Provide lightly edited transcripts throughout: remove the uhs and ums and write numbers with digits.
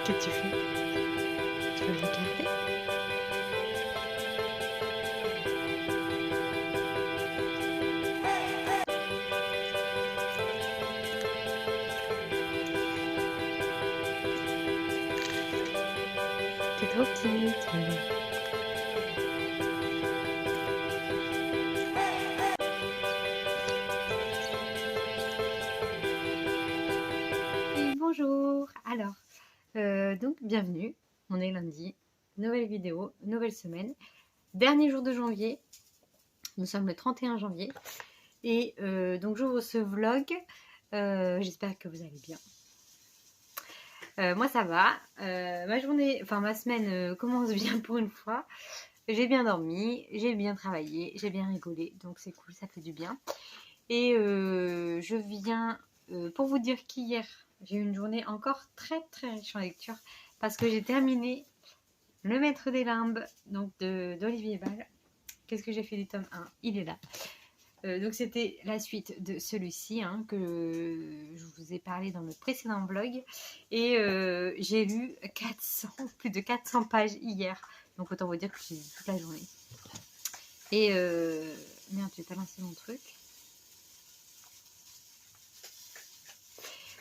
Qu'est-ce que tu fais? Tu veux regarder? T'es trop petite. Et bonjour. Alors, donc bienvenue. On est lundi. Nouvelle vidéo, nouvelle semaine. Dernier jour de janvier. Nous sommes le 31 janvier. Et donc j'ouvre ce vlog. J'espère que vous allez bien. Moi ça va. Ma semaine commence bien pour une fois. J'ai bien dormi, j'ai bien travaillé, j'ai bien rigolé. Donc c'est cool, ça fait du bien. Et je viens pour vous dire qu'hier, j'ai eu une journée encore très très riche en lecture. Parce que j'ai terminé Le Maître des Limbes donc d'Olivier Bal. Qu'est-ce que j'ai fait du tome 1? Il est là. Donc c'était la suite de celui-ci que je vous ai parlé dans le précédent vlog. Et j'ai lu plus de 400 pages hier. Donc autant vous dire que j'ai lu toute la journée. Et merde, j'ai pas lancé mon truc.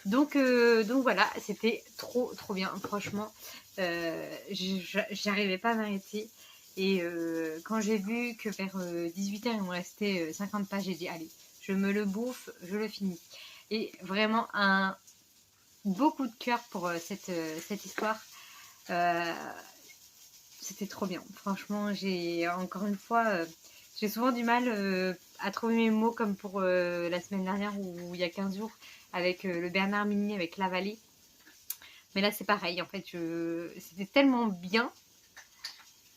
Donc voilà, c'était trop bien, franchement. J'arrivais pas à m'arrêter. Et quand j'ai vu que vers 18h, il me restait 50 pages, j'ai dit allez, je me le bouffe, je le finis. Et vraiment beaucoup de cœur pour cette histoire. C'était trop bien. Franchement, encore une fois, j'ai souvent du mal à trouver mes mots comme pour la semaine dernière ou il y a 15 jours avec le Bernard Mini avec La Vallée. Mais là, c'est pareil. En fait, c'était tellement bien.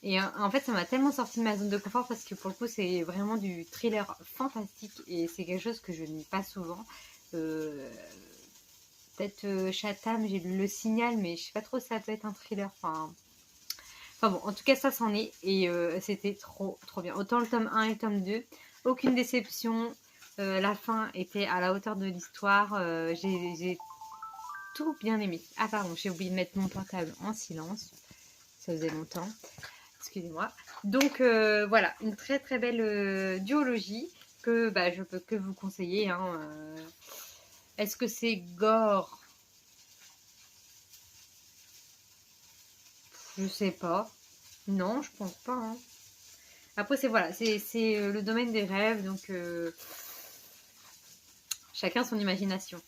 Et en fait, ça m'a tellement sorti de ma zone de confort parce que pour le coup, c'est vraiment du thriller fantastique et c'est quelque chose que je ne lis pas souvent. Peut-être Chatham, j'ai lu Le Signal, mais je sais pas trop si ça peut être un thriller. Enfin bon, en tout cas, ça c'en est. Et c'était trop bien. Autant le tome 1 et le tome 2, aucune déception. La fin était à la hauteur de l'histoire. J'ai tout bien aimé. Ah pardon, j'ai oublié de mettre mon portable en silence. Ça faisait longtemps. Excusez-moi. Donc voilà, une très très belle duologie que je peux que vous conseiller. Est-ce que c'est gore? Je sais pas. Non, je pense pas. Après, c'est le domaine des rêves, donc chacun son imagination.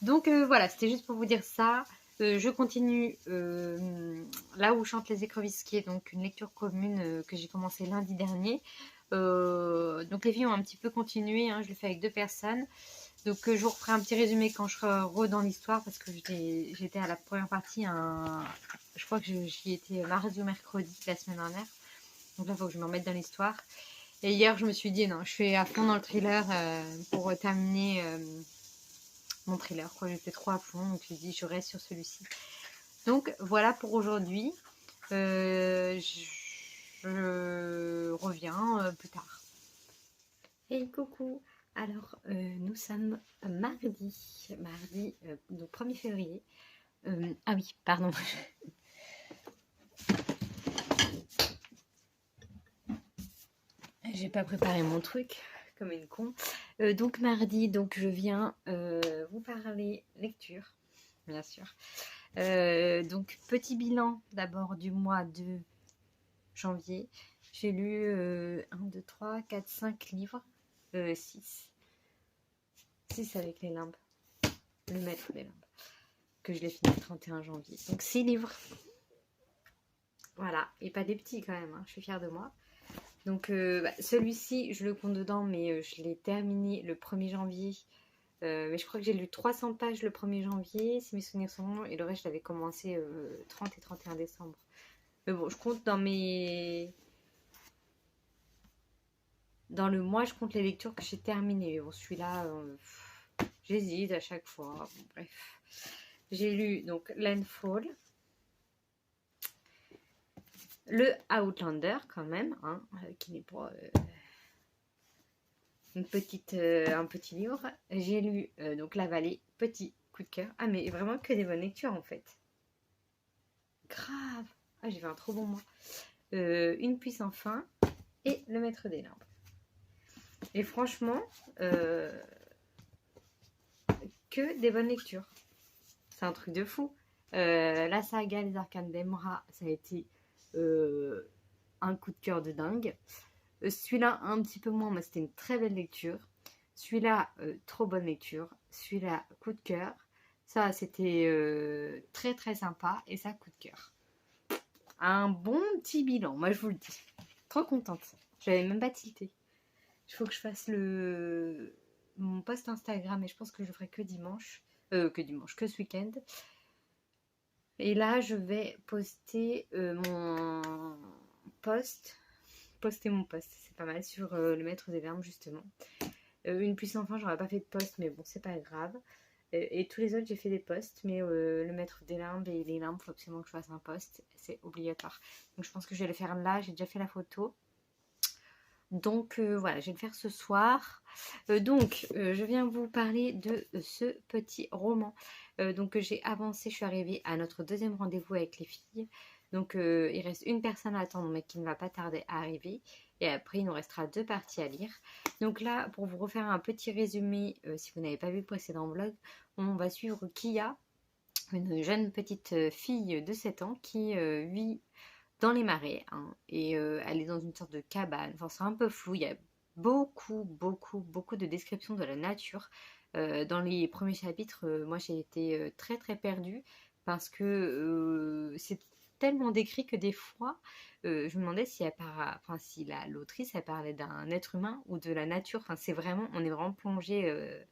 Donc voilà, c'était juste pour vous dire ça. Je continue là où chantent les écrevisses, qui est donc une lecture commune que j'ai commencé lundi dernier. Donc les filles ont un petit peu continué, je le fais avec 2 personnes. Donc je vous referai un petit résumé quand je serai dans l'histoire parce que j'étais à la première partie, je crois que j'y étais mardi ou mercredi la semaine dernière. Donc là, il faut que je me remette dans l'histoire. Et hier, je me suis dit, non, je suis à fond dans le thriller pour terminer mon thriller. J'étais trop à fond, donc j'ai dit, je reste sur celui-ci. Donc voilà pour aujourd'hui. Je reviens plus tard. Hey, coucou. Alors, nous sommes mardi, donc 1er février. Ah oui, pardon. J'ai pas préparé mon truc, comme une con. Donc mardi, donc je viens vous parler lecture, bien sûr. Donc petit bilan d'abord du mois de janvier. J'ai lu 1, 2, 3, 4, 5 livres. 6. 6 avec les limbes. Le Maître des Limbes. Que je l'ai fini le 31 janvier. Donc 6 livres. Voilà. Et pas des petits quand même. Je suis fière de moi. Donc celui-ci, je le compte dedans, mais je l'ai terminé le 1er janvier. Mais je crois que j'ai lu 300 pages le 1er janvier, si mes souvenirs sont bons, et le reste, je l'avais commencé 30 et 31 décembre. Mais bon, je compte dans le mois, je compte les lectures que j'ai terminées. Mais bon, celui-là, j'hésite à chaque fois. Bon, bref. J'ai lu donc Landfall. Le Outlander, quand même, qui n'est pas un petit livre. J'ai lu donc La Vallée, petit coup de cœur. Ah, mais vraiment que des bonnes lectures en fait. grave. Ah, j'ai fait un trop bon mois. Une pluie sans fin et le maître des limbes. Et franchement, que des bonnes lectures. C'est un truc de fou. La saga Les Arcanes d'Emra, ça a été un coup de cœur de dingue. Celui-là, un petit peu moins, mais c'était une très belle lecture. Celui-là, trop bonne lecture. Celui-là, coup de cœur. Ça, c'était très très sympa. Et ça, coup de cœur. Un bon petit bilan, moi je vous le dis. Trop contente. J'avais même pas tilté. Il faut que je fasse mon post Instagram et je pense que je le ferai que dimanche. Que ce week-end. Et là, je vais poster mon post. Poster mon post, c'est pas mal, sur le maître des limbes, justement. Une pluie sans fin, j'aurais pas fait de post, mais bon, c'est pas grave. Et tous les autres, j'ai fait des posts, mais le maître des limbes et les limbes, il faut absolument que je fasse un post. C'est obligatoire. Donc, je pense que je vais le faire là. J'ai déjà fait la photo. Donc voilà, je vais le faire ce soir. Je viens vous parler de ce petit roman. Donc j'ai avancé, je suis arrivée à notre deuxième rendez-vous avec les filles. Donc il reste une personne à attendre, mais qui ne va pas tarder à arriver. Et après, il nous restera 2 parties à lire. Donc là, pour vous refaire un petit résumé, si vous n'avez pas vu le précédent vlog, on va suivre Kia, une jeune petite fille de 7 ans qui vit dans les marais, hein, et elle est dans une sorte de cabane. Enfin, c'est un peu flou. Il y a beaucoup de descriptions de la nature. Dans les premiers chapitres, moi j'ai été très très perdue parce que c'est tellement décrit que des fois, je me demandais si si l'autrice elle parlait d'un être humain ou de la nature. Enfin, on est vraiment plongé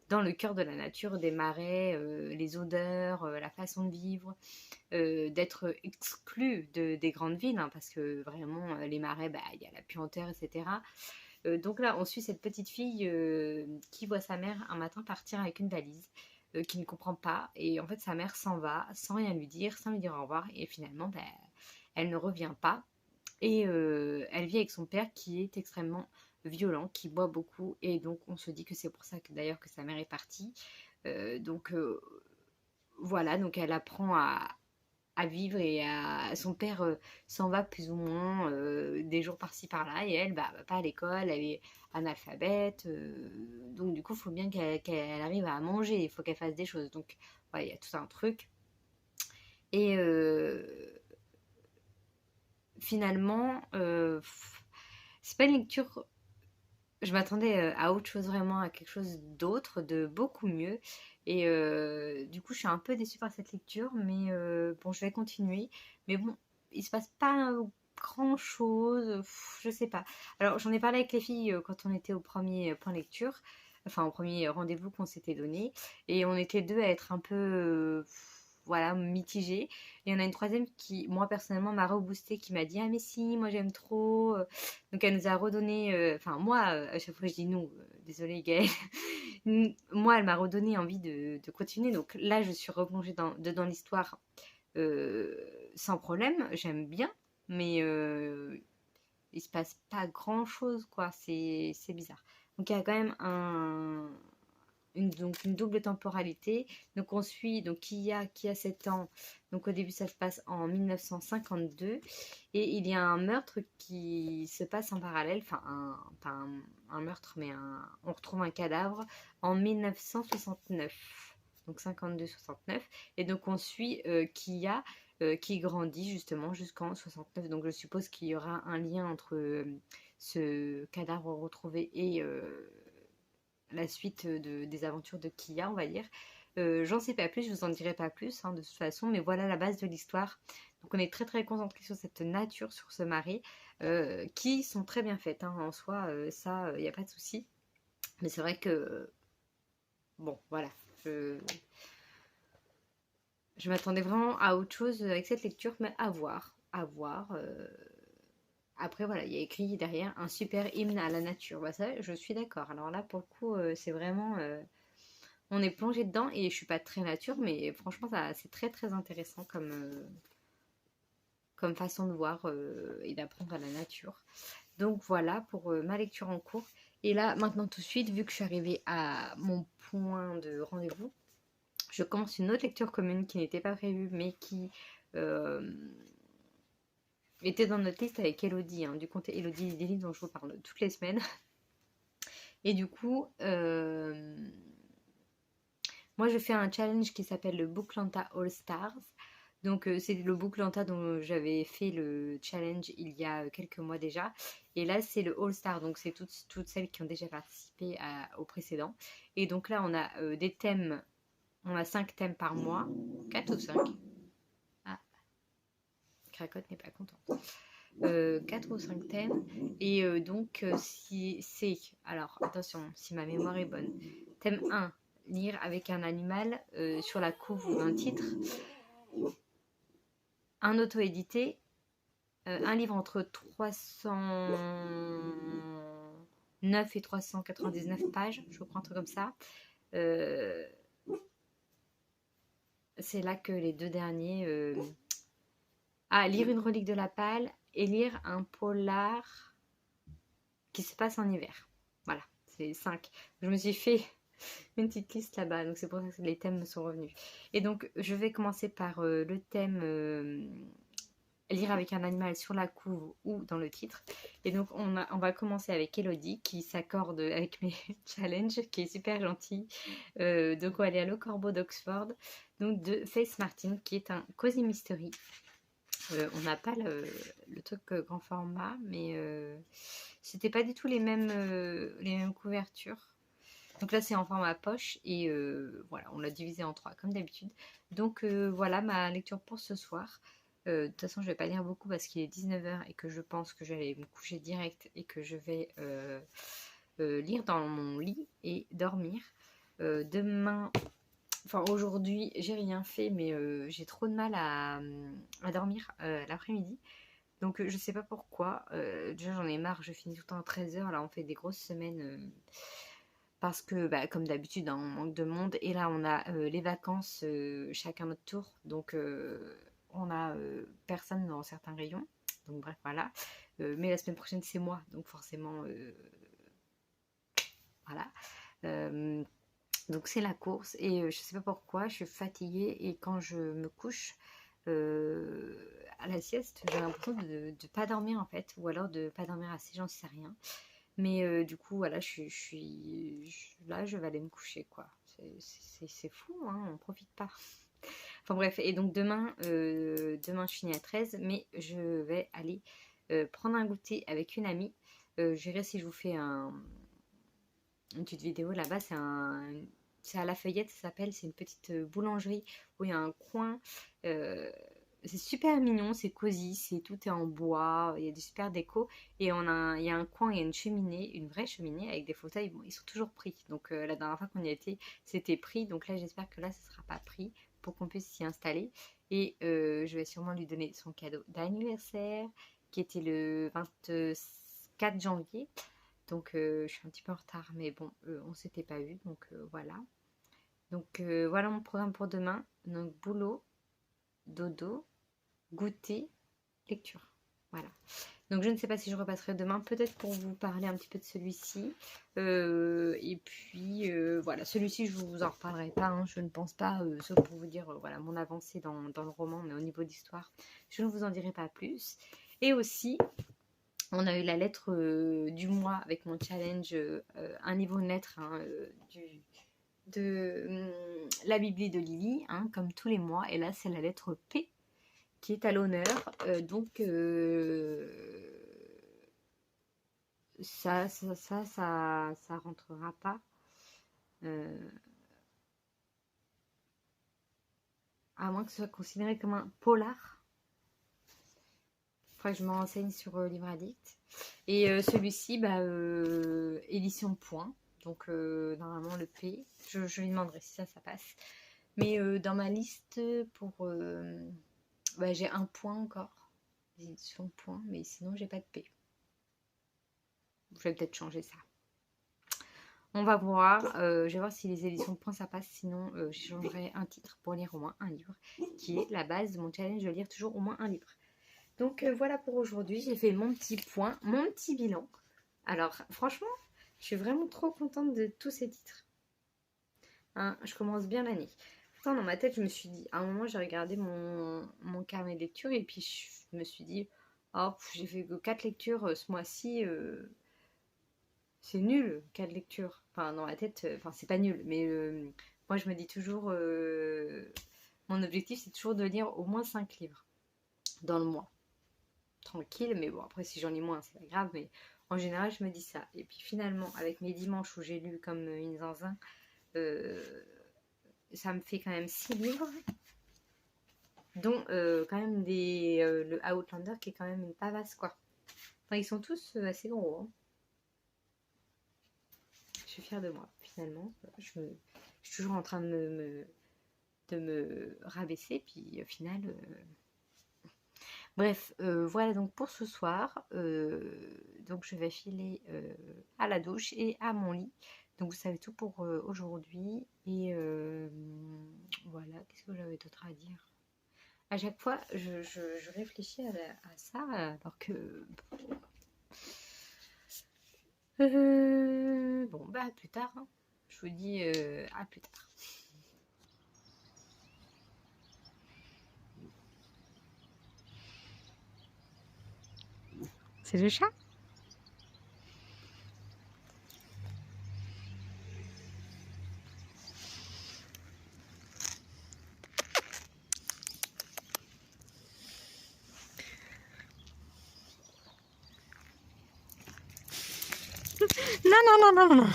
dans le cœur de la nature, des marais, les odeurs, la façon de vivre, d'être exclu des grandes villes, hein, parce que vraiment, les marais, bah, il y a la puanteur, etc. Donc là, on suit cette petite fille qui voit sa mère un matin partir avec une valise, qui ne comprend pas, et en fait, sa mère s'en va sans rien lui dire, sans lui dire au revoir, et finalement, bah, elle ne revient pas. Et elle vit avec son père qui est extrêmement violent, qui boit beaucoup. Et donc on se dit que c'est pour ça que d'ailleurs que sa mère est partie. Voilà, donc elle apprend à vivre et son père s'en va plus ou moins des jours par-ci par-là. Et elle, bah, va pas à l'école, elle est analphabète. Donc du coup, il faut bien qu'elle arrive à manger, il faut qu'elle fasse des choses. Donc voilà, il y a tout un truc. Et finalement, c'est pas une lecture. Je m'attendais à autre chose, vraiment, à quelque chose d'autre, de beaucoup mieux. Et du coup, je suis un peu déçue par cette lecture, mais bon, je vais continuer. Mais bon, il se passe pas grand chose, je sais pas. Alors, j'en ai parlé avec les filles quand on était au premier point lecture, enfin, au premier rendez-vous qu'on s'était donné. Et on était deux à être un peu, voilà, mitigés. Et il y en a une troisième qui, moi, personnellement, m'a reboosté, qui m'a dit: ah, mais si, moi, j'aime trop. Donc elle nous a redonné, enfin moi, à chaque fois je dis nous, désolée Gaëlle, moi elle m'a redonné envie de continuer. Donc là je suis replongée dedans l'histoire sans problème, j'aime bien, mais il se passe pas grand chose quoi, c'est bizarre. Donc il y a quand même une double temporalité. Donc on suit donc qui a 7 ans. Donc au début ça se passe en 1952 et il y a un meurtre qui se passe en parallèle, enfin pas un meurtre mais on retrouve un cadavre en 1969. Donc 52-69 et donc on suit qui grandit justement jusqu'en 69. Donc je suppose qu'il y aura un lien entre ce cadavre retrouvé et la suite des aventures de Kia, on va dire. J'en sais pas plus, je vous en dirai pas plus hein, de toute façon, mais voilà la base de l'histoire. Donc on est très très concentré sur cette nature, sur ce marais, qui sont très bien faites hein, en soi, ça, il n'y a pas de souci. Mais c'est vrai que, bon, voilà, je m'attendais vraiment à autre chose avec cette lecture, mais à voir, à voir. Après, voilà, il y a écrit derrière un super hymne à la nature. Bah, ça, je suis d'accord. Alors là, pour le coup, c'est vraiment. On est plongé dedans et je suis pas très nature, mais franchement, c'est très très intéressant comme façon de voir et d'apprendre à la nature. Donc voilà pour ma lecture en cours. Et là, maintenant tout de suite, vu que je suis arrivée à mon point de rendez-vous, je je commence une autre lecture commune qui n'était pas prévue, mais qui était dans notre liste avec Elodie, hein, du compte Elodie Daily dont je vous parle toutes les semaines. Et du coup, moi je fais un challenge qui s'appelle le Booklanta All Stars. Donc c'est le Booklanta dont j'avais fait le challenge il y a quelques mois déjà. Et là c'est le All Star, donc c'est toutes celles qui ont déjà participé au précédent. Et donc là on a des thèmes, on a 5 thèmes par mois. 4 ou 5. Ah, Cracotte n'est pas contente. 4 ou 5 thèmes. Et donc si c'est... Alors attention, si ma mémoire est bonne. Thème 1, lire avec un animal sur la couve ou un titre. Un auto-édité, un livre entre 309 et 399 pages, je crois, un truc comme ça. C'est là que les deux derniers... lire une relique de la Palle et lire un polar qui se passe en hiver. Voilà, c'est 5. Je me suis fait une petite liste là-bas, donc c'est pour ça que les thèmes me sont revenus. Et donc, je vais commencer par le thème lire avec un animal sur la couve ou dans le titre. Et donc, on va commencer avec Elodie qui s'accorde avec mes challenges, qui est super gentille. Donc, on va aller à Le Corbeau d'Oxford, donc de Faith Martin, qui est un cozy mystery. On n'a pas le truc grand format, mais c'était pas du tout les mêmes couvertures. Donc là c'est en format poche et voilà, on l'a divisé en 3 comme d'habitude. Donc voilà ma lecture pour ce soir. De toute façon je vais pas lire beaucoup parce qu'il est 19h et que je pense que je vais aller me coucher direct et que je vais lire dans mon lit et dormir. Demain... Enfin, aujourd'hui, j'ai rien fait, mais j'ai trop de mal à dormir l'après-midi. Donc, je sais pas pourquoi. Déjà, j'en ai marre, je finis tout le temps à 13h. Là, on fait des grosses semaines parce que, comme d'habitude, hein, on manque de monde. Et là, on a les vacances, chacun notre tour. Donc, on a personne dans certains rayons. Donc, bref, voilà. Mais la semaine prochaine, c'est moi. Donc, forcément, voilà. Donc c'est la course et je sais pas pourquoi je suis fatiguée et quand je me couche à la sieste j'ai l'impression de pas dormir en fait ou alors de pas dormir assez, j'en sais rien, mais du coup voilà là je vais aller me coucher quoi, c'est fou hein, on profite pas. Enfin bref, et donc demain je finis à 13 mais je vais aller prendre un goûter avec une amie. Je verrai si je vous fais une petite vidéo là-bas, c'est à La Feuillette, ça s'appelle, c'est une petite boulangerie où il y a un coin, c'est super mignon, c'est cosy, tout est en bois, il y a des super déco et il y a un coin, il y a une cheminée, une vraie cheminée avec des fauteuils, bon, ils sont toujours pris, donc la dernière fois qu'on y a été, c'était pris, donc là j'espère que là ce ne sera pas pris pour qu'on puisse s'y installer et je vais sûrement lui donner son cadeau d'anniversaire qui était le 24 janvier. Donc je suis un petit peu en retard, mais bon, on s'était pas eu, donc voilà. Donc voilà mon programme pour demain. Donc boulot, dodo, goûter, lecture. Voilà. Donc je ne sais pas si je repasserai demain, peut-être pour vous parler un petit peu de celui-ci. Et puis voilà, celui-ci je vous en reparlerai pas, hein, je ne pense pas, sauf pour vous dire voilà mon avancée dans le roman, mais au niveau d'histoire, je ne vous en dirai pas plus. Et aussi, on a eu la lettre du mois avec mon challenge, un niveau de lettre hein, de la Bibli de Lily, hein, comme tous les mois. Et là, c'est la lettre P qui est à l'honneur. Donc, ça rentrera pas. À moins que ce soit considéré comme un polar. Faudrait que je me renseigne sur Livre Addict. Et celui-ci, édition point. Donc normalement le P. Je lui demanderai si ça passe. Mais dans ma liste pour... j'ai un point encore. Édition point. Mais sinon j'ai pas de P. Je vais peut-être changer ça. On va voir. Je vais voir si les éditions de point ça passe. Sinon je changerai un titre pour lire au moins un livre. Qui est la base de mon challenge de lire toujours au moins un livre. Donc voilà pour aujourd'hui, j'ai fait mon petit point, mon petit bilan. Alors franchement, je suis vraiment trop contente de tous ces titres. Hein, je commence bien l'année. pourtant, dans ma tête, je me suis dit, à un moment, j'ai regardé mon carnet de lecture et puis je me suis dit, oh, j'ai fait que 4 lectures ce mois-ci, c'est nul, 4 lectures. Enfin, dans ma tête, enfin, c'est pas nul, mais moi, je me dis toujours, mon objectif, c'est toujours de lire au moins 5 livres dans le mois. Tranquille, mais bon, après, si j'en lis moins, c'est pas grave, mais en général, je me dis ça. Et puis finalement, avec mes dimanches où j'ai lu comme une zinzin, ça me fait quand même 6 livres, dont quand même le Outlander qui est quand même une pavasse, quoi. Enfin, ils sont tous assez gros, hein. Je suis fière de moi, finalement. Je suis toujours en train de me rabaisser, puis au final... Bref, voilà donc pour ce soir. Donc je vais filer à la douche et à mon lit. Donc vous savez tout pour aujourd'hui. Et voilà, qu'est-ce que j'avais d'autre à dire? À chaque fois, je réfléchis à ça, alors que... bon, bah à plus tard, hein. Je vous dis à plus tard. C'est le chat? Non, non, non, non, non.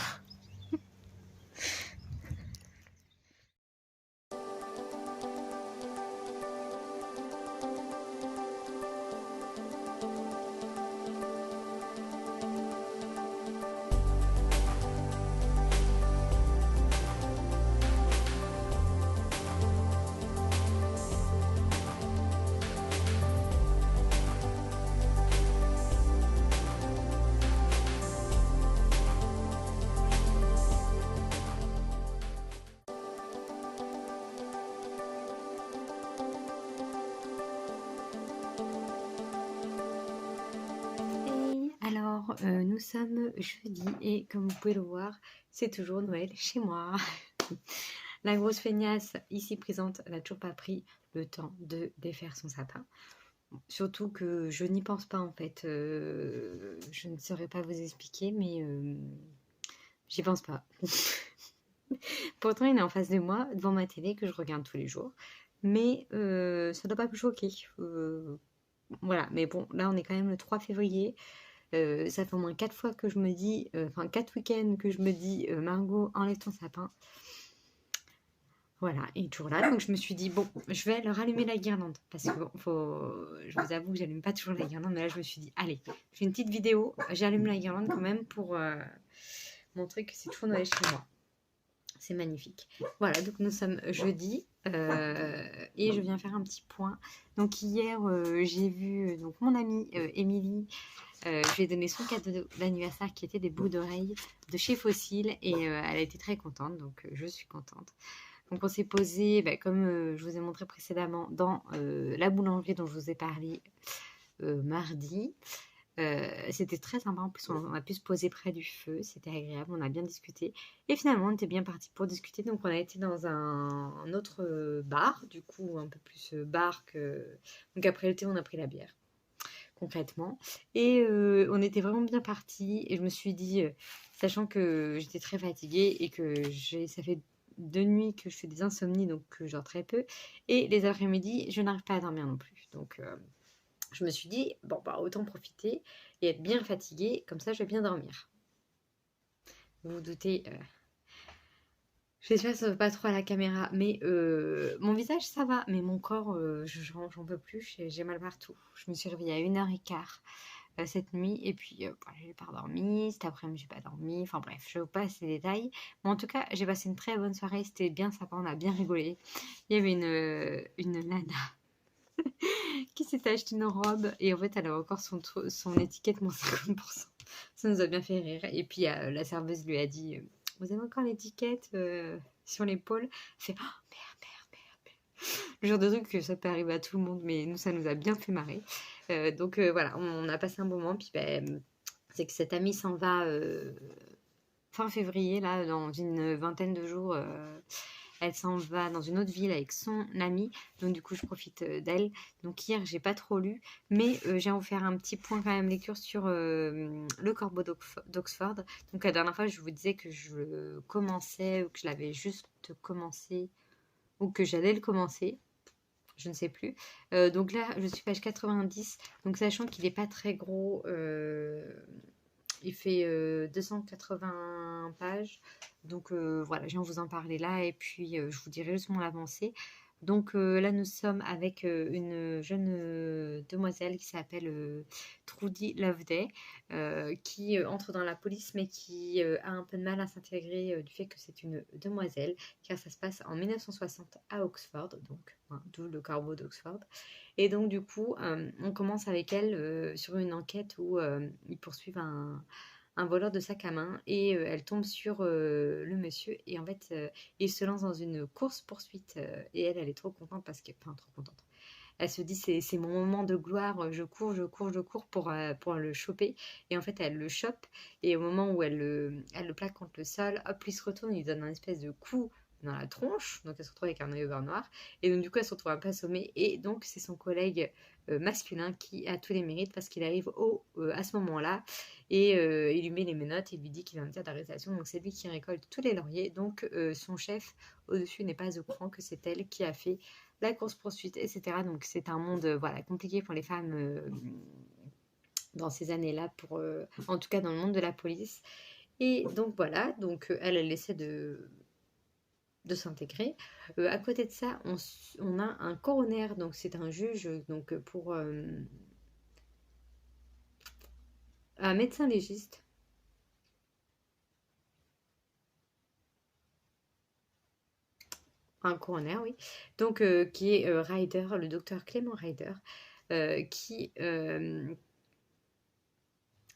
Alors, nous sommes jeudi et comme vous pouvez le voir, c'est toujours Noël chez moi. La grosse feignasse ici présente n'a toujours pas pris le temps de défaire son sapin. Surtout que je n'y pense pas en fait. Je ne saurais pas vous expliquer, mais j'y pense pas. Pourtant, il est en face de moi, devant ma télé, que je regarde tous les jours. Mais ça ne doit pas me choquer. Voilà, mais bon, là on est quand même le 3 février. Ça fait au moins 4 fois que je me dis, enfin 4 week-ends que je me dis, Margot, enlève ton sapin. Voilà, il est toujours là. Donc je me suis dit, bon, je vais leur allumer la guirlande. Parce que bon, je vous avoue que j'allume pas toujours la guirlande. Mais là, je me suis dit, allez, je fais une petite vidéo. J'allume la guirlande quand même pour montrer que c'est toujours Noël chez moi. C'est magnifique. Voilà, donc nous sommes jeudi. Et je viens faire un petit point. Donc hier, j'ai vu donc mon amie Émilie. Je lui ai donné son cadeau d'anniversaire qui était des boucles d'oreilles de chez Fossil et elle a été très contente, donc je suis contente. Donc on s'est posé, comme je vous ai montré précédemment, dans la boulangerie dont je vous ai parlé mardi. C'était très sympa, en plus on a pu se poser près du feu, c'était agréable, on a bien discuté. Et finalement on était bien parti pour discuter, donc on a été dans un autre bar, du coup un peu plus bar que... Donc après le thé on a pris la bière. Concrètement. Et on était vraiment bien partis. Et je me suis dit, sachant que j'étais très fatiguée et que ça fait 2 nuits que je fais des insomnies, donc que je dors très peu. Et les après-midi, je n'arrive pas à dormir non plus. Donc je me suis dit, bon, bah, autant profiter et être bien fatiguée, comme ça je vais bien dormir. Vous vous doutez... J'espère que ça ne va pas trop à la caméra, mais mon visage ça va, mais mon corps, j'en peux plus, j'ai mal partout. Je me suis réveillée à 1h15 cette nuit, et puis voilà, j'ai pas dormi, cet après-midi j'ai pas dormi, enfin bref, je vous passe les détails. Mais en tout cas, j'ai passé une très bonne soirée, c'était bien sympa, on a bien rigolé. Il y avait une nana qui s'était acheté une robe, et en fait elle avait encore son étiquette moins 50%. Ça nous a bien fait rire, et puis la serveuse lui a dit... Vous avez encore l'étiquette sur l'épaule? C'est oh, merde. Le genre de truc que ça peut arriver à tout le monde, mais nous, ça nous a bien fait marrer. Donc voilà, on a passé un bon moment. Puis c'est que cette amie s'en va fin février, là, dans une vingtaine de jours. elle s'en va dans une autre ville avec son amie, donc du coup je profite d'elle. Donc hier j'ai pas trop lu, mais j'ai envie de faire un petit point quand même lecture sur le Corbeau d'Oxford. Donc la dernière fois je vous disais que je le commençais ou que je l'avais juste commencé ou que j'allais le commencer. Je ne sais plus. Donc là, je suis page 90. Donc sachant qu'il n'est pas très gros, il fait 280 pages. Donc voilà, je viens vous en parler là et puis je vous dirai juste mon avancée. Donc là, nous sommes avec une jeune demoiselle qui s'appelle Trudy Loveday, qui entre dans la police mais qui a un peu de mal à s'intégrer du fait que c'est une demoiselle, car ça se passe en 1960 à Oxford, donc hein, d'où le corbeau d'Oxford. Et donc du coup, on commence avec elle sur une enquête où ils poursuivent un voleur de sac à main et elle tombe sur le monsieur et en fait il se lance dans une course-poursuite et elle est trop contente parce qu'elle enfin trop contente. Elle se dit c'est mon moment de gloire, je cours, je cours, je cours pour le choper et en fait elle le chope et au moment où elle le plaque contre le sol, hop, lui se retourne, il lui donne un espèce de coup dans la tronche, donc elle se retrouve avec un œil au beurre noir et donc du coup elle se retrouve un peu assommée et donc c'est son collègue masculin qui a tous les mérites parce qu'il arrive à ce moment-là et il lui met les menottes, il lui dit qu'il va en matière d'arrestation, donc c'est lui qui récolte tous les lauriers, donc son chef au-dessus n'est pas au courant que c'est elle qui a fait la course-poursuite, etc. Donc c'est un monde voilà, compliqué pour les femmes dans ces années-là, en tout cas dans le monde de la police. Et donc voilà, donc elle essaie de s'intégrer. À côté de ça, on a un coroner, donc c'est un juge donc pour un médecin légiste. Un coroner, oui. Donc qui est Ryder, le docteur Clément Ryder, qui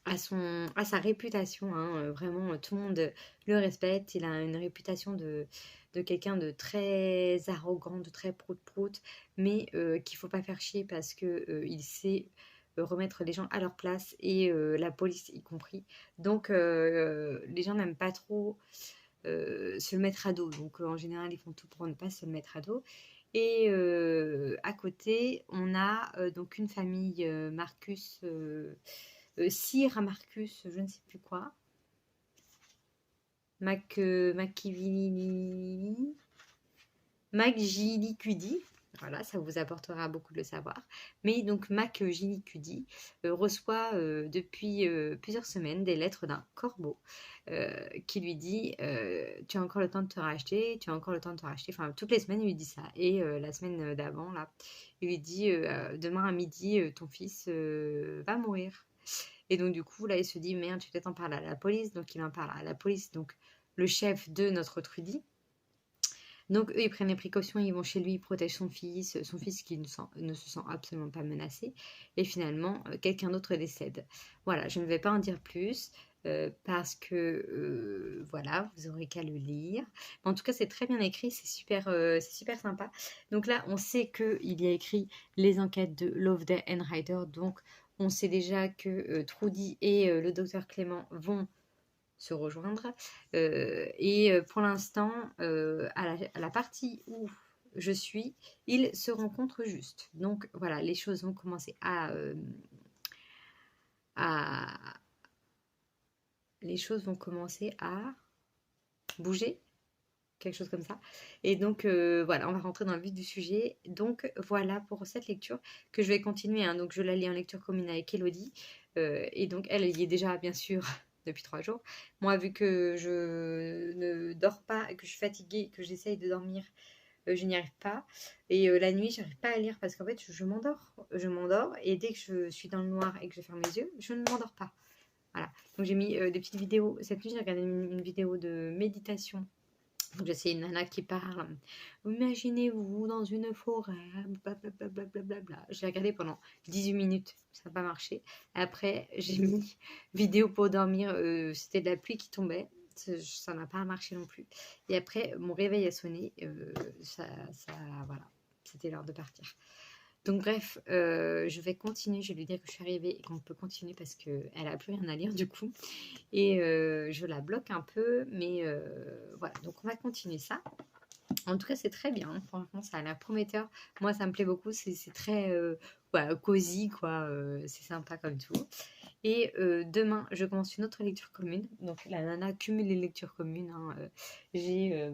a sa réputation, hein, vraiment tout le monde le respecte. Il a une réputation de quelqu'un de très arrogant, de très prout-prout, mais qu'il ne faut pas faire chier parce qu'il sait remettre les gens à leur place et la police y compris. Donc les gens n'aiment pas trop se le mettre à dos. Donc en général, ils font tout pour ne pas se le mettre à dos. Et à côté, on a donc une famille Marcus, Sir Marcus, je ne sais plus quoi, McGillicuddy. Voilà, ça vous apportera beaucoup de le savoir. Mais donc McGillicuddy reçoit depuis plusieurs semaines des lettres d'un corbeau qui lui dit tu as encore le temps de te racheter, tu as encore le temps de te racheter. Enfin, toutes les semaines, il lui dit ça. Et la semaine d'avant, là, il lui dit demain à midi, ton fils va mourir. Et donc, du coup, là, il se dit merde, tu peut-être en parler à la police. Donc, il en parle à la police, donc le chef de notre Trudy. Donc eux, ils prennent les précautions, ils vont chez lui, ils protègent son fils qui ne se sent absolument pas menacé. Et finalement, quelqu'un d'autre décède. Voilà, je ne vais pas en dire plus parce que voilà, vous aurez qu'à le lire. Mais en tout cas, c'est très bien écrit, c'est super sympa. Donc là, on sait qu'il y a écrit les enquêtes de Loveday and Ryder. Donc on sait déjà que Trudy et le docteur Clément vont se rejoindre. Et pour l'instant, à la partie où je suis, ils se rencontrent juste. Donc voilà, les choses vont commencer à les choses vont commencer à bouger, quelque chose comme ça. Et donc voilà, on va rentrer dans le vif du sujet. Donc voilà pour cette lecture que je vais continuer. Hein. Donc je la lis en lecture commune avec Elodie. Et donc elle y est déjà bien sûr depuis 3 jours. Moi, vu que je ne dors pas, que je suis fatiguée, que j'essaye de dormir, je n'y arrive pas. Et la nuit, j'arrive pas à lire parce qu'en fait, je m'endors. Je m'endors et dès que je suis dans le noir et que je ferme les yeux, je ne m'endors pas. Voilà. Donc j'ai mis des petites vidéos. Cette nuit, j'ai regardé une vidéo de méditation. Donc c'est une nana qui parle. Imaginez-vous dans une forêt, blablabla. J'ai regardé pendant 18 minutes, ça n'a pas marché. Après, j'ai mis vidéo pour dormir, c'était de la pluie qui tombait, ça n'a pas marché non plus. Et après, mon réveil a sonné, voilà, c'était l'heure de partir. Donc bref, je vais continuer, je vais lui dire que je suis arrivée et qu'on peut continuer parce qu'elle n'a plus rien à lire du coup. Et je la bloque un peu, mais voilà, donc on va continuer ça. En tout cas, c'est très bien, hein. Franchement, ça a l'air prometteur. Moi, ça me plaît beaucoup. C'est très ouais, cosy, quoi. C'est sympa comme tout. Et demain, je commence une autre lecture commune. Donc, la nana cumule les lectures communes, hein. J'ai.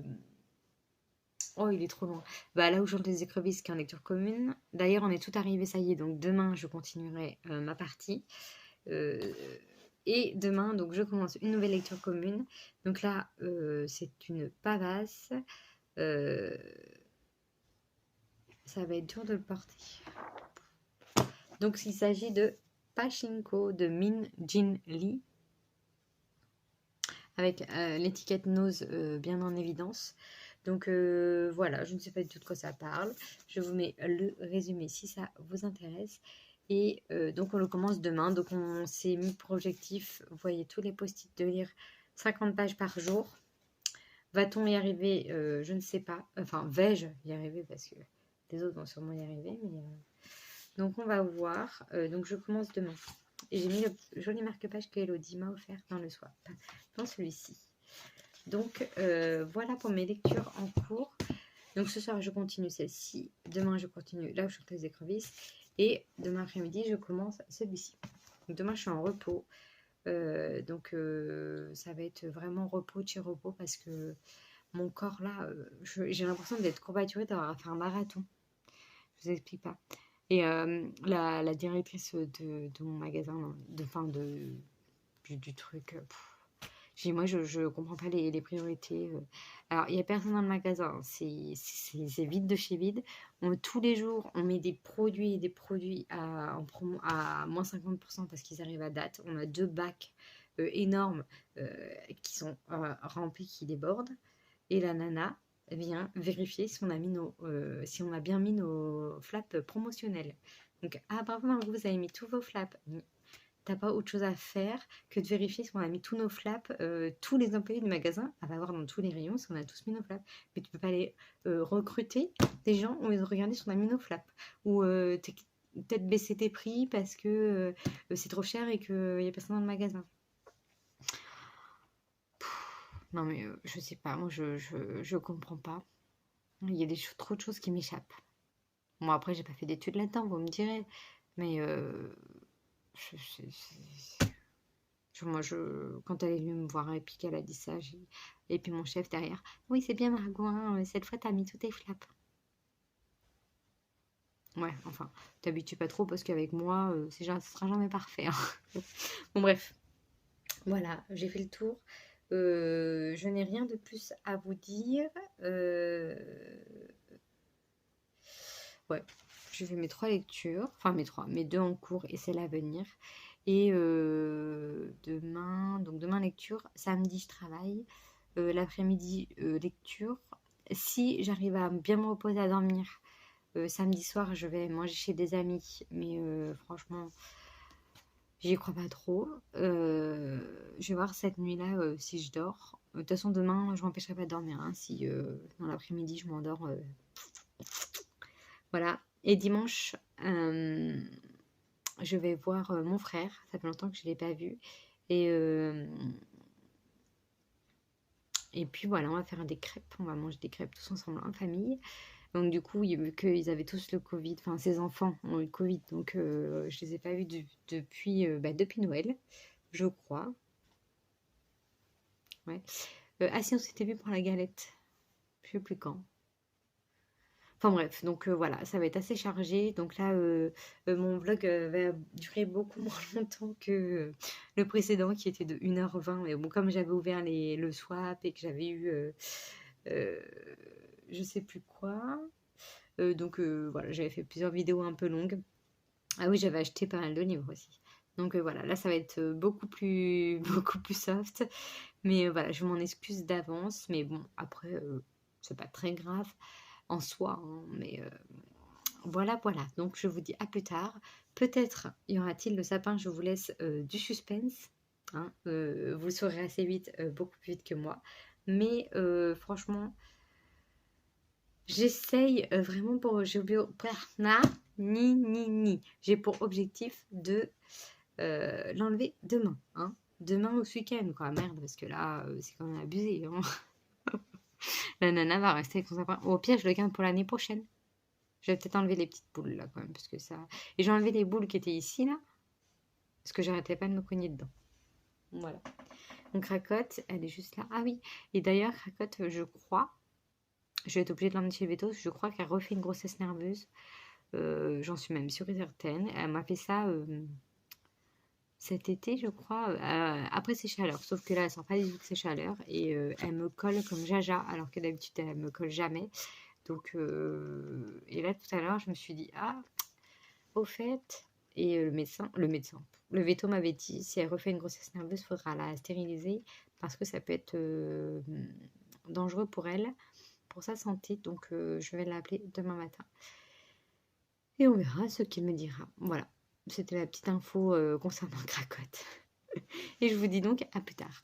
Oh, il est trop loin. Bah, là où chante les écrevisses, qui est en lecture commune. D'ailleurs, on est tout arrivé, ça y est. Donc, demain, je continuerai ma partie. Euh, et demain, donc, je commence une nouvelle lecture commune. Donc là, c'est une pavasse. Euh, ça va être dur de le porter. Donc, il s'agit de Pachinko de Min Jin Lee, avec l'étiquette Nose bien en évidence. Donc voilà, je ne sais pas du tout de quoi ça parle. Je vous mets le résumé si ça vous intéresse. Et donc on le commence demain. Donc on s'est mis pour objectif, vous voyez tous les post-it, de lire 50 pages par jour. Va-t-on y arriver? Je ne sais pas. Enfin, vais-je y arriver? Parce que les autres vont sûrement y arriver. Mais, donc on va voir. Donc je commence demain. Et j'ai mis le joli marque-page que Elodie m'a offert dans le swap, dans celui-ci. Donc voilà pour mes lectures en cours. Donc ce soir je continue celle-ci. Demain je continue là où je suis les écrevisses. Et demain après-midi je commence celui-ci. Donc demain je suis en repos. Donc ça va être vraiment repos, repos, parce que mon corps là, j'ai l'impression d'être courbaturée, d'avoir fait un marathon. Je vous explique pas. Et la directrice de mon magasin, du truc, moi je comprends pas les priorités. Alors il n'y a personne dans le magasin, c'est vide de chez vide. Tous les jours on met des produits en promo à moins 50% parce qu'ils arrivent à date. On a 2 bacs énormes qui sont remplis, qui débordent. Et la nana vient vérifier si on a bien mis nos flaps promotionnels. Donc, ah bravo Margot, vous avez mis tous vos flaps. T'as pas autre chose à faire que de vérifier si on a mis tous nos flaps. Tous les employés du magasin à voir dans tous les rayons si on a tous mis nos flaps. Mais tu peux pas aller recruter des gens ou regarder si on a mis nos flaps. Ou peut-être baisser tes prix parce que c'est trop cher et qu'il n'y a personne dans le magasin. Non mais je sais pas, moi je comprends pas. Il y a trop de choses qui m'échappent. Bon après j'ai pas fait d'études là-dedans, vous me direz. Mais moi quand elle est venue me voir et puis qu'elle a dit ça, et puis mon chef derrière. Oui c'est bien Margot, hein, cette fois t'as mis tous tes flaps. Ouais, enfin, t'habitues pas trop parce qu'avec moi, ce sera jamais parfait, hein. Bon bref, voilà, j'ai fait le tour. Je n'ai rien de plus à vous dire. Ouais, je fais mes 3 lectures, enfin mes 2 en cours et celle à venir. Et demain lecture, samedi je travaille, l'après-midi lecture. Si j'arrive à bien me reposer à dormir, samedi soir je vais manger chez des amis, mais franchement j'y crois pas trop. Je vais voir cette nuit-là si je dors. De toute façon demain je m'empêcherai pas de dormir, hein, si dans l'après-midi je m'endors. Voilà. Et dimanche, je vais voir mon frère. Ça fait longtemps que je ne l'ai pas vu. Et puis voilà, on va faire des crêpes. On va manger des crêpes tous ensemble en famille. Donc du coup, vu qu'ils avaient tous le Covid, enfin ses enfants ont eu le Covid, donc je les ai pas vus depuis Noël, je crois. Ouais. Ah si, on s'était vu pour la galette. Je sais plus quand. Enfin bref, donc voilà, ça va être assez chargé. Donc là, mon vlog va durer beaucoup moins longtemps que le précédent qui était de 1h20. Mais bon, comme j'avais ouvert le swap et que j'avais eu je sais plus quoi. Donc voilà, j'avais fait plusieurs vidéos un peu longues. Ah oui, j'avais acheté pas mal de livres aussi. Donc voilà, là ça va être beaucoup plus, beaucoup plus soft. Mais voilà, je m'en excuse d'avance. Mais bon, après, c'est pas très grave en soi, hein, mais voilà. Donc je vous dis à plus tard. Peut-être y aura-t-il le sapin. Je vous laisse du suspense, hein. Vous saurez assez vite, beaucoup plus vite que moi. Mais franchement, j'essaye vraiment j'ai pour objectif de l'enlever demain, hein. Demain ou ce week-end, quoi. Merde, parce que là, c'est quand même abusé, hein. La nana va rester avec son sapin. Au pire, je le garde pour l'année prochaine. Je vais peut-être enlever les petites boules là quand même, parce que ça. Et j'ai enlevé les boules qui étaient ici là, parce que j'arrêtais pas de me cogner dedans. Voilà. Donc Cracotte, elle est juste là. Ah oui. Et d'ailleurs, Cracotte, je crois, je vais être obligée de l'emmener chez le véto, je crois qu'elle refait une grossesse nerveuse. J'en suis même sûre et certaine. Elle m'a fait ça cet été, je crois, après ses chaleurs. Sauf que là, elle sent pas du tout de ses chaleurs et elle me colle comme Jaja, alors que d'habitude, elle me colle jamais. Donc, et là, tout à l'heure, je me suis dit, ah, au fait, et le veto m'avait dit, si elle refait une grossesse nerveuse, il faudra la stériliser parce que ça peut être dangereux pour elle, pour sa santé. Donc, je vais l'appeler demain matin. Et on verra ce qu'il me dira. Voilà, c'était la petite info concernant Cracotte. Et je vous dis donc à plus tard.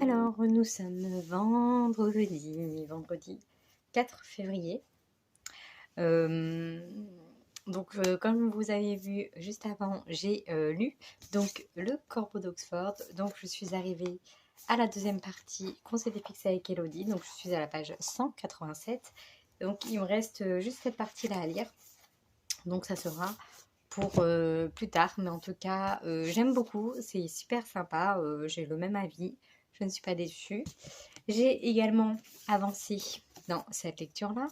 Alors, nous sommes vendredi 4 février. Donc, comme vous avez vu juste avant, j'ai lu donc le Corbeau d'Oxford. Donc, je suis arrivée à la deuxième partie qu'on s'était fixée avec Elodie. Donc, je suis à la page 187. Donc, il me reste juste cette partie-là à lire. Donc, ça sera pour plus tard. Mais en tout cas, j'aime beaucoup. C'est super sympa. J'ai le même avis. Je ne suis pas déçue. J'ai également avancé dans cette lecture-là.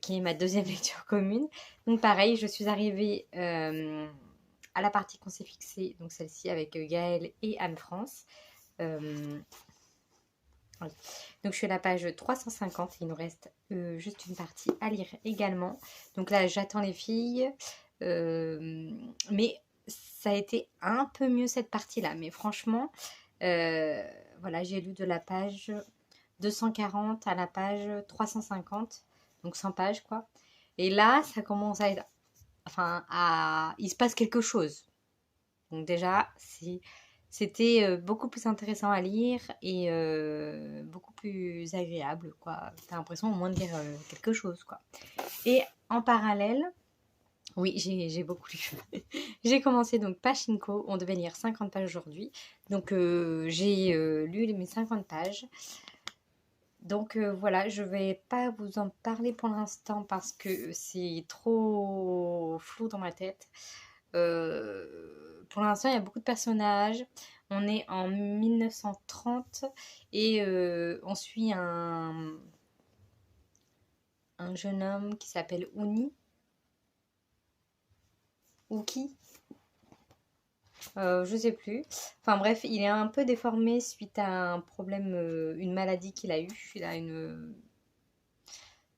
Qui est ma deuxième lecture commune. Donc pareil, je suis arrivée à la partie qu'on s'est fixée, donc celle-ci avec Gaëlle et Anne-France. Oui. Donc je suis à la page 350, il nous reste juste une partie à lire également. Donc là j'attends les filles, mais ça a été un peu mieux cette partie-là. Mais franchement, voilà, j'ai lu de la page 240 à la page 350. Donc 100 pages quoi. Et là, ça commence à être... Enfin, il se passe quelque chose. Donc déjà, c'était beaucoup plus intéressant à lire et beaucoup plus agréable quoi. T'as l'impression au moins de lire quelque chose quoi. Et en parallèle, oui, j'ai beaucoup lu. J'ai commencé donc Pachinko. On devait lire 50 pages aujourd'hui. Donc j'ai lu mes 50 pages. Donc voilà, je vais pas vous en parler pour l'instant parce que c'est trop flou dans ma tête. Pour l'instant, il y a beaucoup de personnages. On est en 1930 et on suit un jeune homme qui s'appelle Uki. Je sais plus. Enfin bref, il est un peu déformé suite à un problème, une maladie qu'il a eu. Il a une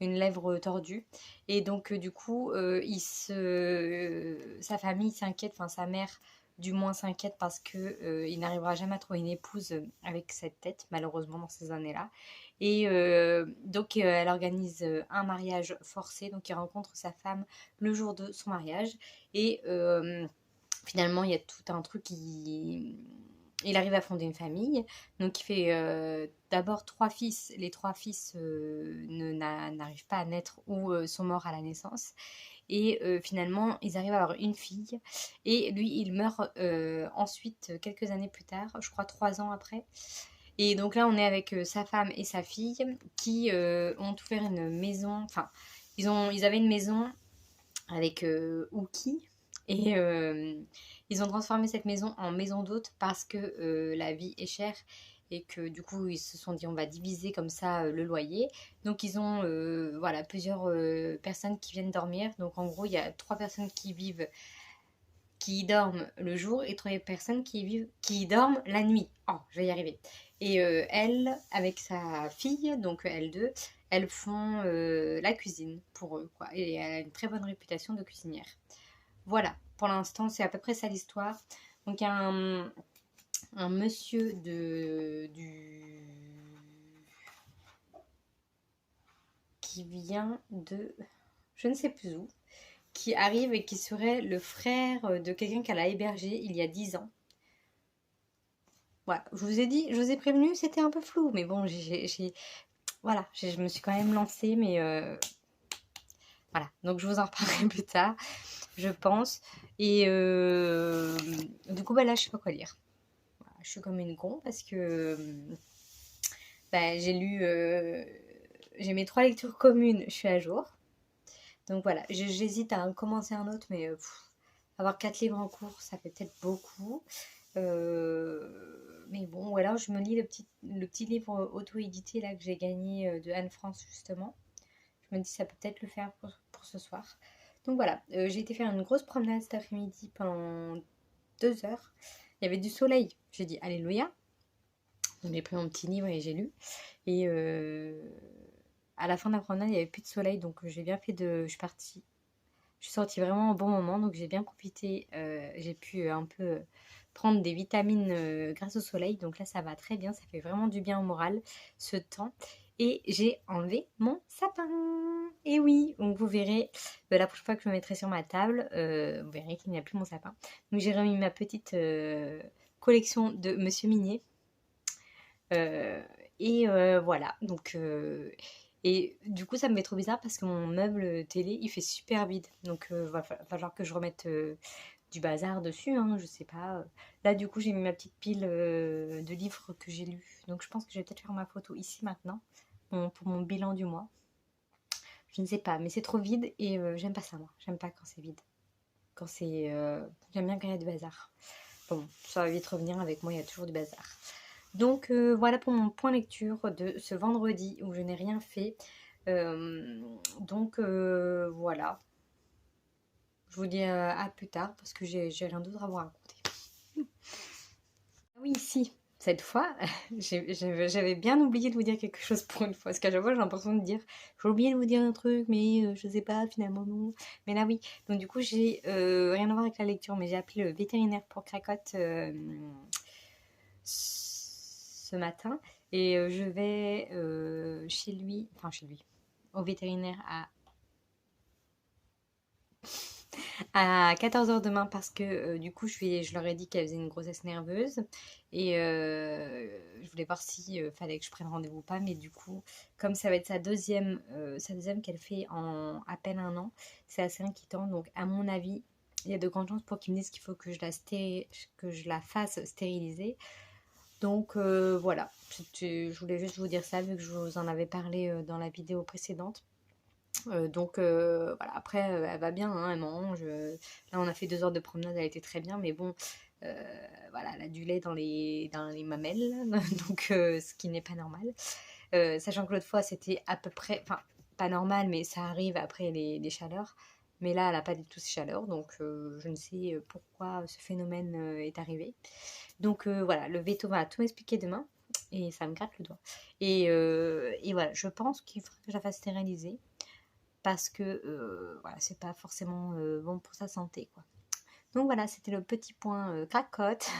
lèvre tordue. Et donc, du coup, sa famille s'inquiète, enfin sa mère du moins s'inquiète parce que il n'arrivera jamais à trouver une épouse avec cette tête, malheureusement, dans ces années-là. Et donc, elle organise un mariage forcé. Donc, il rencontre sa femme le jour de son mariage. Et finalement, il y a tout un truc qui... Il arrive à fonder une famille, donc il fait d'abord 3 fils. Les 3 fils n'arrivent pas à naître ou sont morts à la naissance. Et finalement, ils arrivent à avoir une fille. Et lui, il meurt ensuite, quelques années plus tard, je crois 3 ans après. Et donc là, on est avec sa femme et sa fille qui ont ouvert une maison. Enfin, ils avaient une maison avec Uki. Et ils ont transformé cette maison en maison d'hôte parce que la vie est chère et que du coup ils se sont dit on va diviser comme ça le loyer. Donc ils ont voilà, plusieurs personnes qui viennent dormir. Donc en gros il y a 3 personnes qui qui dorment le jour et 3 personnes qui dorment la nuit. Oh, je vais y arriver. Et elle, avec sa fille, donc elles deux, elles font la cuisine pour eux, quoi. Et elle a une très bonne réputation de cuisinière. Voilà, pour l'instant, c'est à peu près ça l'histoire. Donc, il y a un monsieur qui vient de je ne sais plus où, qui arrive et qui serait le frère de quelqu'un qu'elle a hébergé il y a 10 ans. Voilà, je vous ai dit, je vous ai prévenu, c'était un peu flou, mais bon, voilà, je me suis quand même lancée, mais voilà, donc je vous en reparlerai plus tard, je pense. Et du coup, bah là, je sais pas quoi lire. Voilà, je suis comme une con parce que bah, j'ai mes 3 lectures communes, je suis à jour. Donc voilà, j'hésite à en commencer un autre, mais avoir 4 livres en cours, ça fait peut-être beaucoup. Mais bon, ou alors je me lis le petit livre auto-édité là que j'ai gagné de Anne France justement. Je me dis ça peut peut-être le faire pour ce soir. Donc voilà, j'ai été faire une grosse promenade cet après-midi pendant 2 heures. Il y avait du soleil. J'ai dit alléluia. Donc j'ai pris mon petit livre et j'ai lu. Et à la fin de la promenade, il n'y avait plus de soleil, donc j'ai bien fait je suis partie. Je suis sortie vraiment au bon moment, donc j'ai bien profité. J'ai pu un peu prendre des vitamines grâce au soleil, donc là ça va très bien, ça fait vraiment du bien au moral ce temps. Et j'ai enlevé mon sapin. Et oui, donc vous verrez, la prochaine fois que je me mettrai sur ma table, vous verrez qu'il n'y a plus mon sapin. Donc j'ai remis ma petite collection de Monsieur Minier. Et voilà, donc et du coup ça me fait trop bizarre parce que mon meuble télé il fait super vide, donc va falloir que je remette du bazar dessus, hein, je sais pas. Là du coup j'ai mis ma petite pile de livres que j'ai lus, donc je pense que je vais peut-être faire ma photo ici maintenant pour mon bilan du mois. Je ne sais pas, mais c'est trop vide et j'aime pas ça moi, j'aime pas quand c'est vide. Quand c'est... j'aime bien quand il y a du bazar. Bon, ça va vite revenir, avec moi il y a toujours du bazar. Donc voilà pour mon point lecture de ce vendredi où je n'ai rien fait. Donc voilà. Je vous dis à plus tard parce que j'ai rien d'autre à vous raconter. Ah oui, si, cette fois, j'avais bien oublié de vous dire quelque chose pour une fois. Parce qu'à chaque fois, j'ai l'impression de dire, j'ai oublié de vous dire un truc, mais je sais pas, finalement non. Mais là, oui. Donc du coup, j'ai rien à voir avec la lecture, mais j'ai appelé le vétérinaire pour Cracotte ce matin. Et je vais chez lui, au vétérinaire à 14h demain parce que du coup je leur ai dit qu'elle faisait une grossesse nerveuse et je voulais voir si fallait que je prenne rendez-vous ou pas, mais du coup comme ça va être sa deuxième qu'elle fait en à peine 1 an, c'est assez inquiétant, donc à mon avis il y a de grandes chances pour qu'ils me disent qu'il faut que je la fasse stériliser. Donc voilà, je voulais juste vous dire ça vu que je vous en avais parlé dans la vidéo précédente. Donc voilà, après elle va bien, hein, elle mange. Là on a fait 2 heures de promenade, elle était très bien, mais bon, voilà, elle a du lait dans les mamelles, donc ce qui n'est pas normal. Sachant que l'autre fois c'était à peu près, enfin pas normal, mais ça arrive après les chaleurs. Mais là elle n'a pas du tout ces chaleurs, donc je ne sais pourquoi ce phénomène est arrivé. Donc voilà, le veto va tout m'expliquer demain. Et ça me gratte le doigt. Et voilà, je pense qu'il faudrait que je la fasse stériliser parce que voilà, c'est pas forcément bon pour sa santé, quoi. Donc voilà, c'était le petit point cracotte.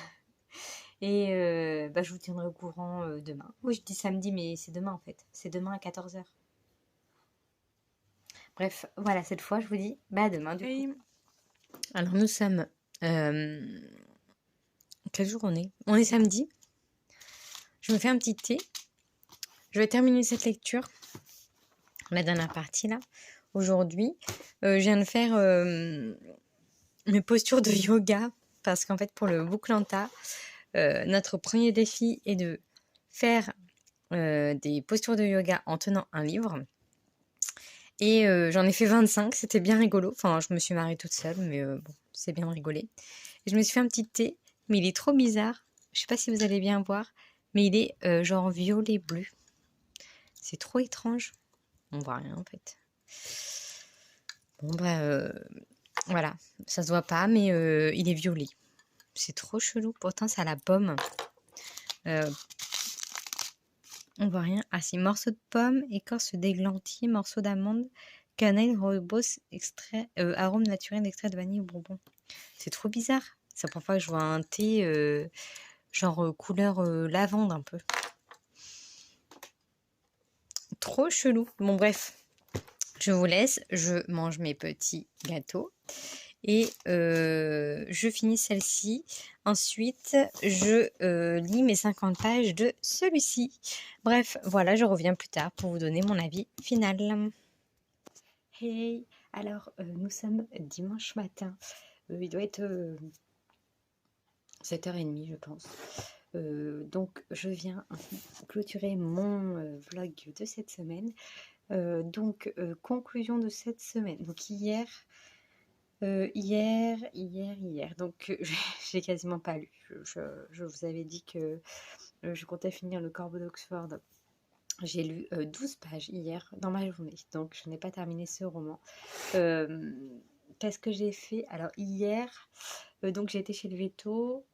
Et bah, je vous tiendrai au courant demain. Oui, je dis samedi, mais c'est demain en fait. C'est demain à 14h. Bref, voilà, cette fois, je vous dis bah à demain du coup. Alors nous sommes... quel jour on est? On est samedi. Je me fais un petit thé. Je vais terminer cette lecture. La dernière partie là. Aujourd'hui, je viens de faire mes postures de yoga parce qu'en fait pour le Bouclanta, notre premier défi est de faire des postures de yoga en tenant un livre. Et j'en ai fait 25, c'était bien rigolo. Enfin, je me suis marrée toute seule, mais bon, c'est bien rigolé. Et je me suis fait un petit thé, mais il est trop bizarre. Je sais pas si vous allez bien voir, mais il est genre violet bleu. C'est trop étrange. On voit rien en fait. Bon bah Voilà, ça se voit pas, mais il est violet. C'est trop chelou. Pourtant, c'est à la pomme. On voit rien. Ah si, morceau de pomme, écorce d'églantier, morceau d'amande, cannelle, rooibos, extrait, arôme naturel d'extrait de vanille ou bonbon. C'est trop bizarre. C'est la première fois que je vois un thé genre couleur lavande un peu. Trop chelou. Bon bref, je vous laisse. Je mange mes petits gâteaux. Et je finis celle-ci. Ensuite, je lis mes 50 pages de celui-ci. Bref, voilà, je reviens plus tard pour vous donner mon avis final. Hey, alors nous sommes dimanche matin. Il doit être 7h30, je pense. Donc, je viens clôturer mon vlog de cette semaine. Conclusion de cette semaine. Donc, hier. Donc j'ai quasiment pas lu. Je vous avais dit que je comptais finir le Corbeau d'Oxford. J'ai lu 12 pages hier dans ma journée, donc je n'ai pas terminé ce roman. Qu'est-ce que j'ai fait? Alors hier, donc j'ai été chez le veto.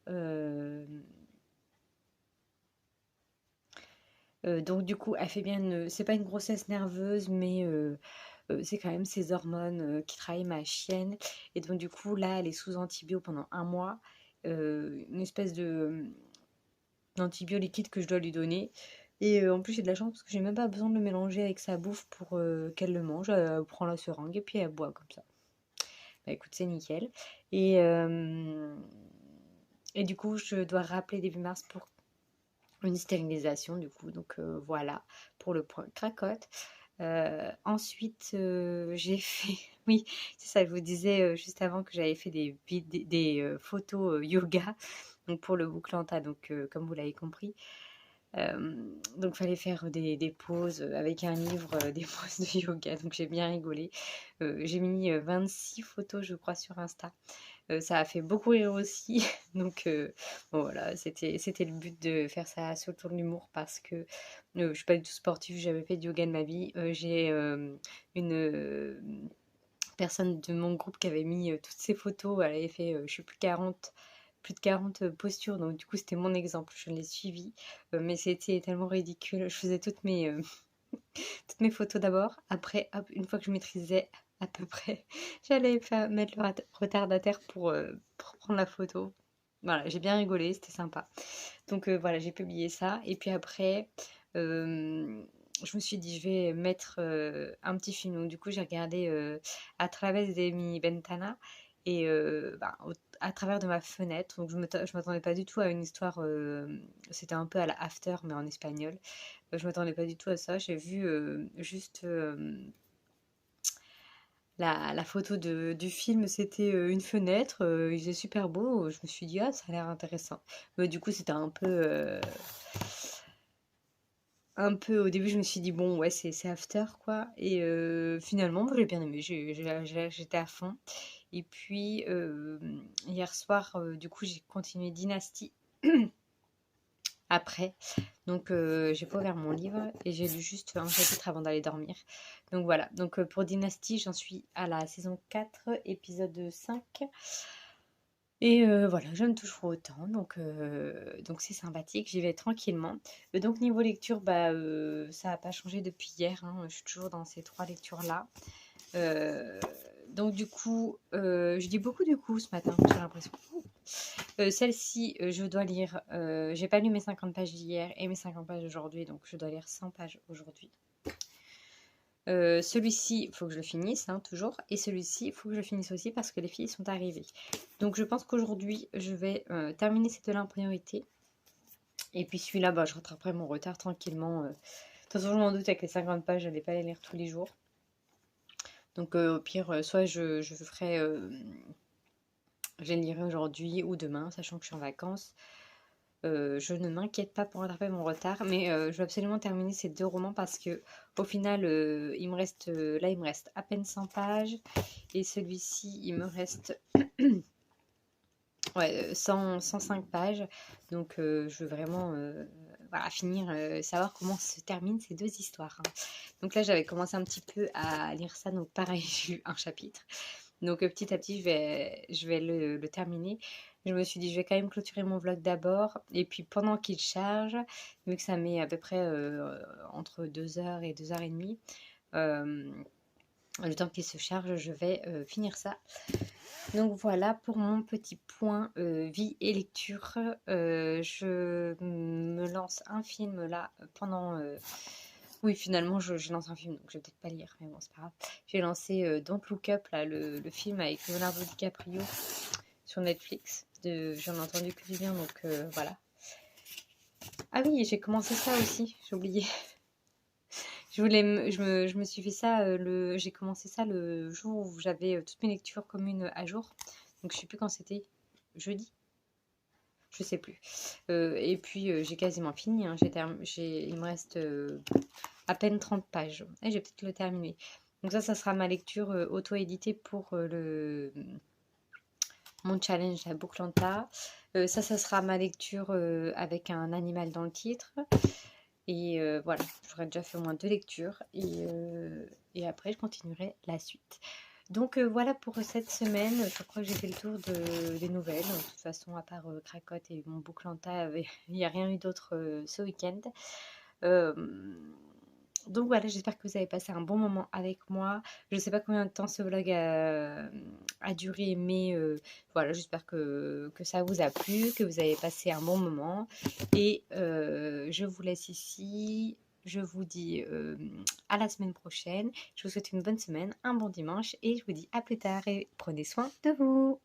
Donc du coup, elle fait bien. C'est pas une grossesse nerveuse, mais c'est quand même ses hormones qui travaillent ma chienne. Et donc du coup, là, elle est sous antibio pendant 1 mois. Une espèce d'antibio liquide que je dois lui donner. Et en plus, j'ai de la chance parce que j'ai même pas besoin de le mélanger avec sa bouffe pour qu'elle le mange. Elle prend la seringue et puis elle boit comme ça. Bah écoute, c'est nickel. Et, euh, et du coup, je dois rappeler début mars pour une stérilisation du coup. Donc voilà, pour le point cracotte. Ensuite, j'ai fait, oui, c'est ça, je vous disais juste avant que j'avais fait des photos yoga, donc pour le Bouclanta, donc comme vous l'avez compris. Donc fallait faire des pauses avec un livre, des pauses de yoga, donc j'ai bien rigolé. J'ai mis 26 photos, je crois, sur Insta. Ça a fait beaucoup rire aussi. Donc bon, voilà, c'était le but de faire ça sur le tour de l'humour parce que je suis pas du tout sportive, j'ai jamais fait de yoga de ma vie. J'ai une personne de mon groupe qui avait mis toutes ces photos. Elle avait fait, je sais plus de 40 postures. Donc du coup, c'était mon exemple. Je l'ai suivi. Mais c'était tellement ridicule. Je faisais toutes mes photos d'abord. Après, hop, une fois que je maîtrisais à peu près, j'allais mettre le retardataire pour prendre la photo. Voilà, j'ai bien rigolé, c'était sympa. Donc voilà, j'ai publié ça. Et puis après, je me suis dit, je vais mettre un petit film. Donc du coup, j'ai regardé à travers d'Amy Bentana. Et à travers de ma fenêtre. Donc je m'attendais pas du tout à une histoire. C'était un peu à la After, mais en espagnol. Je m'attendais pas du tout à ça. J'ai vu juste la photo du film, c'était une fenêtre. Il faisait super beau. Je me suis dit, ah, ça a l'air intéressant. Mais du coup, c'était un peu. Au début, je me suis dit, bon, ouais, c'est After, quoi. Et finalement, moi, j'ai bien aimé. J'étais à fond. Et puis, hier soir, du coup, j'ai continué Dynasty. Après, donc j'ai pas ouvert mon livre et j'ai lu juste un chapitre avant d'aller dormir. Donc voilà, donc pour Dynasty, j'en suis à la saison 4, épisode 5. Et voilà, je me touche autant, donc c'est sympathique, j'y vais tranquillement. Donc niveau lecture, bah, ça n'a pas changé depuis hier, hein, je suis toujours dans ces 3 lectures-là. Donc du coup, je dis beaucoup du coup ce matin, j'ai l'impression. Celle-ci, je dois lire. J'ai pas lu mes 50 pages d'hier et mes 50 pages d'aujourd'hui, donc je dois lire 100 pages aujourd'hui. Celui-ci, il faut que je le finisse, hein, toujours. Et celui-ci, il faut que je le finisse aussi parce que les filles sont arrivées. Donc je pense qu'aujourd'hui, je vais terminer ces deux-là en priorité. Et puis celui-là, bah, je rattraperai mon retard tranquillement. De toute façon, je m'en doute, avec les 50 pages, je n'allais pas les lire tous les jours. Donc au pire, soit je ferai... je les lirai aujourd'hui ou demain, sachant que je suis en vacances. Je ne m'inquiète pas pour rattraper mon retard, mais je vais absolument terminer ces 2 romans parce que au final, il me reste à peine 100 pages et celui-ci, il me reste ouais, 105 pages. Donc, je veux vraiment voilà, finir, savoir comment se terminent ces 2 histoires, hein. Donc là, j'avais commencé un petit peu à lire ça, donc pareil, j'ai lu un chapitre. Donc petit à petit, je vais le terminer. Je me suis dit, je vais quand même clôturer mon vlog d'abord. Et puis pendant qu'il charge, vu que ça met à peu près entre 2 heures et 2 heures et demie, euh, le temps qu'il se charge, je vais finir ça. Donc voilà pour mon petit point vie et lecture. Je me lance un film là pendant... Oui, finalement, je lance un film, donc je vais peut-être pas lire, mais bon, c'est pas grave. J'ai lancé Don't Look Up, là, le film avec Leonardo DiCaprio sur Netflix. J'en ai entendu que du bien, donc voilà. Ah oui, j'ai commencé ça aussi, j'ai oublié. Je me suis fait ça, j'ai commencé ça le jour où j'avais toutes mes lectures communes à jour. Donc je sais plus quand c'était, jeudi, je sais plus. Et puis j'ai quasiment fini, hein. Il me reste à peine 30 pages. Et j'ai peut-être le terminer. Donc ça sera ma lecture auto-éditée pour mon challenge à Booklanta. Ça sera ma lecture avec un animal dans le titre. Et voilà, j'aurais déjà fait au moins 2 lectures. Et après, je continuerai la suite. Donc voilà pour cette semaine. Je crois que j'ai fait le tour des nouvelles. De toute façon, à part Cracotte et mon Booklanta, il n'y a rien eu d'autre ce week-end. Euh, donc voilà, j'espère que vous avez passé un bon moment avec moi. Je ne sais pas combien de temps ce vlog a duré, mais voilà, j'espère que ça vous a plu, que vous avez passé un bon moment. Et je vous laisse ici. Je vous dis à la semaine prochaine. Je vous souhaite une bonne semaine, un bon dimanche et je vous dis à plus tard et prenez soin de vous.